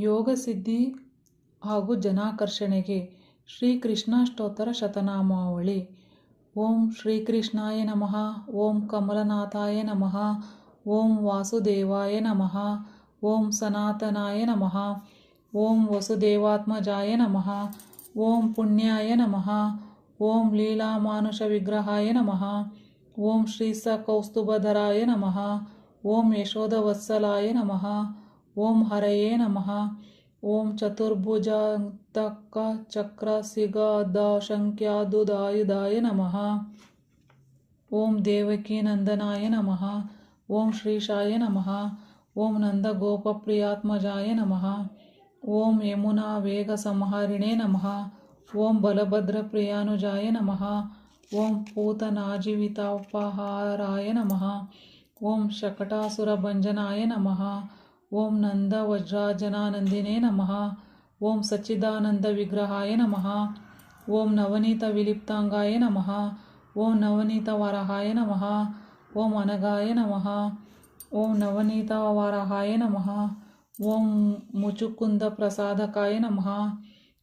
ಯೋಗ ಸಿದ್ಧಿ ಹಾಗೂ ಜನಾಕರ್ಷಣೆಗೆ ಶ್ರೀಕೃಷ್ಣಾಷ್ಟೋತ್ತರ ಶತನಾಮಾವಳಿ. ಓಂ ಶ್ರೀಕೃಷ್ಣಾಯ ನಮಃ. ಓಂ ಕಮಲನಾಥಾಯ ನಮಃ. ಓಂ ವಾಸುದೇವಾಯ ನಮಃ. ಓಂ ಸನಾತನಾಯ ನಮಃ. ಓಂ ವಸುದೇವಾತ್ಮಜಾಯ ನಮಃ. ಓಂ ಪುಣ್ಯಾಯ ನಮಃ. ಓಂ ಲೀಲಾಮಾನುಷ ವಿಗ್ರಹಾಯ ನಮಃ. ಓಂ ಶ್ರೀಸಕೌಸ್ತುಭಧರಾಯ ನಮಃ. ಓಂ ಯಶೋಧವತ್ಸಲಾಯ ನಮಃ. ಓಂ ಹರಯೇ ನಮಃ. ಓಂ ಚತುರ್ಭುಜಾಂತಕ ಚಕ್ರ ಸಿಗದಾಶಂಕ್ಯಾದುದಾಯುಧಾಯ ನಮಃ. ಓಂ ದೇವಕೀ ನಂದನಾಯ ನಮಃ. ಓಂ ಶ್ರೀಶಾಯ ನಮಃ. ಓಂ ನಂದಗೋಪಪ್ರಿಯಾತ್ಮಜಾಯ ನಮಃ. ಓಂ ಯಮುನಾ ವೇಗ ಸಂಹಾರಿಣೇ ನಮಃ. ಓಂ ಬಲಭದ್ರ ಪ್ರಿಯಾನುಜಾಯ ನಮಃ. ಓಂ ಪೂತನಾಜೀವಿತಾಪಹಾರಾಯ ನಮಃ. ಓಂ ಶಕಟಾಸುರಭಂಜನಾಯ ನಮಃ. ಓಂ ನಂದ ವಜ್ರಾಜನಾನಂದಿನೇ ನಮಃ. ಓಂ ಸಚ್ಚಿದಾನಂದ ವಿಗ್ರಹಾಯ ನಮಃ. ಓಂ ನವನೀತ ವಿಲಿಪ್ತಾಂಗಾಯ ನಮಃ. ಓಂ ನವನೀತ ವರಹಾಯ ನಮಃ. ಓಂ ಅನಗಾಯ ನಮಃ. ಓಂ ನವನೀತ ವರಹಾಯ ನಮಃ. ಓಂ ಮುಚುಕುಂದ ಪ್ರಸಾದಕಾಯ ನಮಃ.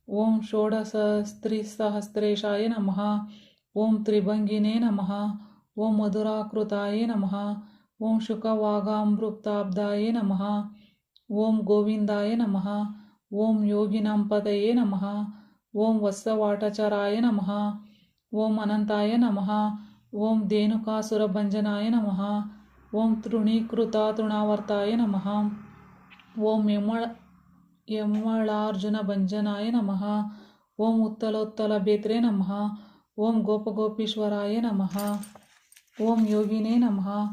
ಓಂ ಷೋಡಶಸ್ತ್ರಿಸಹಸ್ರೇಶಾಯ ನಮಃ. ಓಂ ತ್ರಿಭಂಗಿನೇ ನಮಃ. ಓಂ ಮಧುರಾಕೃತಾಯ ನಮಃ. ಓಂ ಶುಕವಾಗಾಮೃತಾಬ್ಧಾಯ ನಮಃ. ಓಂ ಗೋವಿಂದಾಯ ನಮಃ. ಓಂ ಯೋಗಿನಾಂಪತಯೇ ನಮಃ. ಓಂ ವತ್ಸವಾಟಚರಾಯ ನಮಃ. ಓಂ ಅನಂತಾಯ ನಮಃ. ಓಂ ಧೇನುಕಾಸುರಭಂಜನಾಯ ನಮಃ. ಓಂ ತೃಣೀಕೃತ ತೃಣಾವರ್ತಾಯ ನಮಃ. ಓಂ ಯಮಳಾರ್ಜುನ ಭಂಜನಾಯ ನಮಃ. ಓಂ ಉತ್ತಲೋತ್ತಲ ಬೇತ್ರೇ ನಮಃ. ಓಂ ಗೋಪಗೋಪೀಶ್ವರಾಯ ನಮಃ. ಓಂ ಯೋಗಿನೇ ನಮಃ.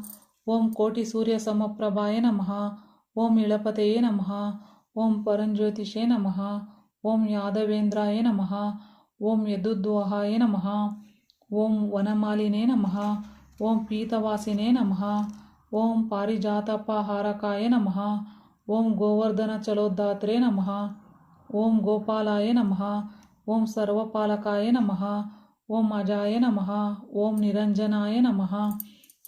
ಓಂ ಕೋಟಿ ಸೂರ್ಯ ಸಮಪ್ರಭಾಯ ನಮಃ. ಓಂ ಇಳಪತೆಯೇ ನಮಃ. ಓಂ ಪರಂಜ್ಯೋತಿಷೇ ನಮಃ. ಓಂ ಯಾದವೇಂದ್ರಾಯ ನಮಃ. ಓಂ ಯದುದ್ವಹಾಯ ನಮಃ. ಓಂ ವನಮಾಲಿನೇ ನಮಃ. ಓಂ ಪೀತವಾಸಿನೇ ನಮಃ. ಓಂ ಪಾರಿಜಾತಪಹಾರಕಾಯ ನಮಃ. ಓಂ ಗೋವರ್ಧನ ಚಲೋದ್ಧಾತ್ರೇ ನಮಃ. ಓಂ ಗೋಪಾಲಾಯ ನಮಃ. ಓಂ ಸರ್ವಪಾಲಕಾಯ ನಮಃ. ಓಂ ಅಜಾಯ ನಮಃ. ಓಂ ನಿರಂಜನಾಯ ನಮಃ.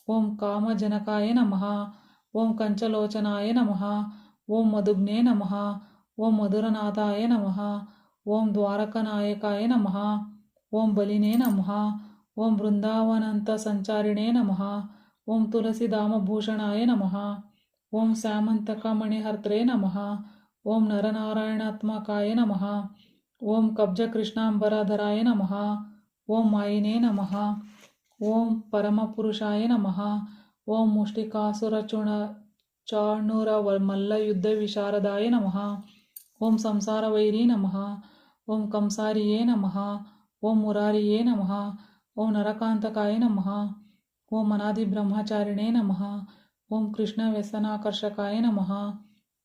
ಓಂ ಕಾಮಜನಕಾಯ ನಮಃ. ಓಂ ಕಂಚಲೋಚನಾಯ ನಮಃ. ಓಂ ಮಧುಗ್ನೇ ನಮಃ. ಓಂ ಮಧುರನಾಥಾಯ ನಮಃ. ಓಂ ದ್ವಾರಕನಾಯಕಾಯ ನಮಃ. ಓಂ ಬಲಿನೇ ನಮಃ. ಓಂ ಬೃಂದಾವನಂತ ಸಂಚಾರಿಣೇ ನಮಃ. ಓಂ ತುಳಸಿಧಾಮಭೂಷಣಾಯ ನಮಃ. ಓಂ ಸ್ಯಾಮಂತಕ ಮಣಿಹರ್ತ್ರೇ ನಮಃ. ಓಂ ನರನಾರಾಯಣಾತ್ಮಕಾಯ ನಮಃ. ಓಂ ಕಬ್ಜಕೃಷ್ಣಾಂಬರಧರಾಯ ನಮಃ. ಓಂ ಮಾಯಿನೇ ನಮಃ. ಓಂ ಪರಮಪುರುಷಾಯ ನಮಃ. ಓಂ ಮುಷ್ಟಿಕಾಸುರಚಾಣೂರ ಮಲ್ಲಯುದ್ಧ ವಿಶಾರದಾಯ ನಮಃ. ಓಂ ಸಂಸಾರವೈರಿ ನಮಃ. ಓಂ ಕಂಸಾರಿಯೇ ನಮಃ. ಓಂ ಮುರಾರಿಯೇ ನಮಃ. ಓಂ ನರಕಾಂತಕಾಯ ನಮಃ. ಓಂ ಅನಾದಿ ಬ್ರಹ್ಮಚಾರಿಣೇ ನಮಃ. ಓಂ ಕೃಷ್ಣ ವ್ಯಸನಾಕರ್ಷಕಾಯ ನಮಃ.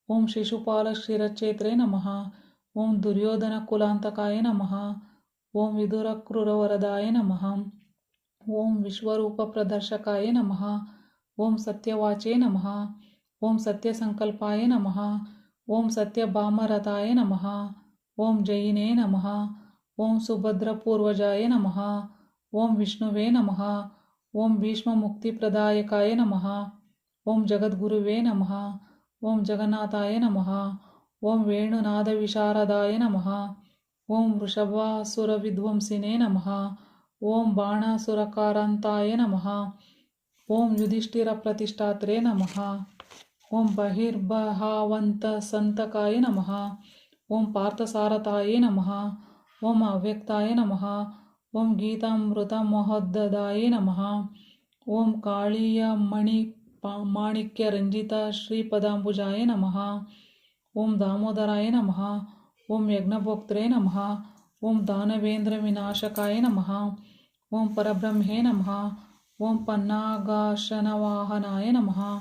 ಓಂ ಶಿಶುಪಾಲ ಕ್ಷೀರಚೇತ್ರೇ ನಮಃ. ಓಂ ದುರ್ಯೋಧನ ಕುಲಾಂತಕಾಯ ನಮಃ. ಓಂ ವಿದುರ ಕ್ರೂರವರದಾಯ ನಮಃ. ಓಂ ವಿಶ್ವರೂಪ ಪ್ರದರ್ಶಕಾಯ ನಮಃ. ಓಂ ಸತ್ಯವಾಚೇ ನಮಃ. ಓಂ ಸತ್ಯಸಂಕಲ್ಪಾಯ ನಮಃ. ಓಂ ಸತ್ಯಭಾಮರತಾಯ ನಮಃ. ಓಂ ಜಯಿನೇ ನಮಃ. ಓಂ ಸುಭದ್ರಪೂರ್ವಜಾಯ ನಮಃ. ಓಂ ವಿಷ್ಣುವೇ ನಮಃ. ಓಂ ಭೀಷ್ಮಮುಕ್ತಿಪ್ರದಾಯಕಾಯ ನಮಃ. ಓಂ ಜಗದ್ಗುರುವೇ ನಮಃ. ಓಂ ಜಗನ್ನಾಥಾಯ ನಮಃ. ಓಂ ವೇಣುನಾದ ವಿಶಾರದಾಯ ನಮಃ. ಓಂ ವೃಷಭಾಸುರವಿಧ್ವಂಸಿನೇ ನಮಃ. ಓಂ ಬಾಣಾಸುರಕಾರಂತಾಯ ನಮಃ. ಓಂ ಯುಧಿಷ್ಠಿರ ಪ್ರತಿಷ್ಠಾತ್ರೇ ನಮಃ. ಓಂ ಬಹಿರ್ಬಹಾವಂತ ಸಂತಕಾಯ ನಮಃ. ಓಂ ಪಾರ್ಥಸಾರಥಾಯೇ ನಮಃ. ಓಂ ಅವ್ಯಕ್ತಾಯ ನಮಃ. ಓಂ ಗೀತಾಮೃತ ಮಹೋದ್ಧದಾಯ ನಮಃ. ಓಂ ಕಾಳೀಯ ಮಾಣಿಕ್ಯ ರಂಜಿತ ಶ್ರೀಪದಾಂಬುಜಾಯ ನಮಃ. ಓಂ ದಾಮೋದರಾಯ ನಮಃ. ಓಂ ಯಜ್ಞಭೋಕ್ತ್ರೇ ನಮಃ. ಓಂ ದಾನವೇಂದ್ರ ವಿನಾಶಕಾಯ ನಮಃ. ಓಂ ಪರಬ್ರಹ್ಮೇ ನಮಃ. ಓಂ ಪನ್ನಾಗಾಶನವಾಹನಾಯ ನಮಃ.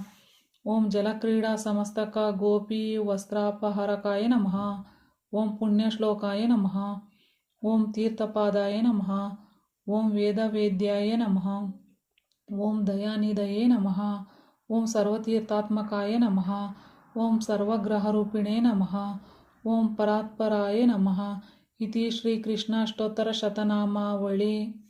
ಓಂ ಜಲಕ್ರೀಡಾ ಸಮಸ್ತಕ ಗೋಪಿ ವಸ್ತ್ರಾಪಹರಕಾಯ ನಮಃ. ಓಂ ಪುಣ್ಯಶ್ಲೋಕಾಯ ನಮಃ. ಓಂ ತೀರ್ಥಪಾದಾಯ ನಮಃ. ಓಂ ವೇದವೇದ್ಯಾಯ ನಮಃ. ಓಂ ದಯಾನಿಧಯೇ ನಮಃ. ಓಂ ಸರ್ವತೀರ್ಥಾತ್ಮಕಾಯ ನಮಃ. ಓಂ ಸರ್ವಗ್ರಹರೂಪಿಣೇ ನಮಃ. ಓಂ ಪರಾತ್ಪರಾಯ ನಮಃ. ಇತಿ ಶ್ರೀಕೃಷ್ಣಾಷ್ಟೋತ್ತರ ಶತನಾಮಾವಳಿ.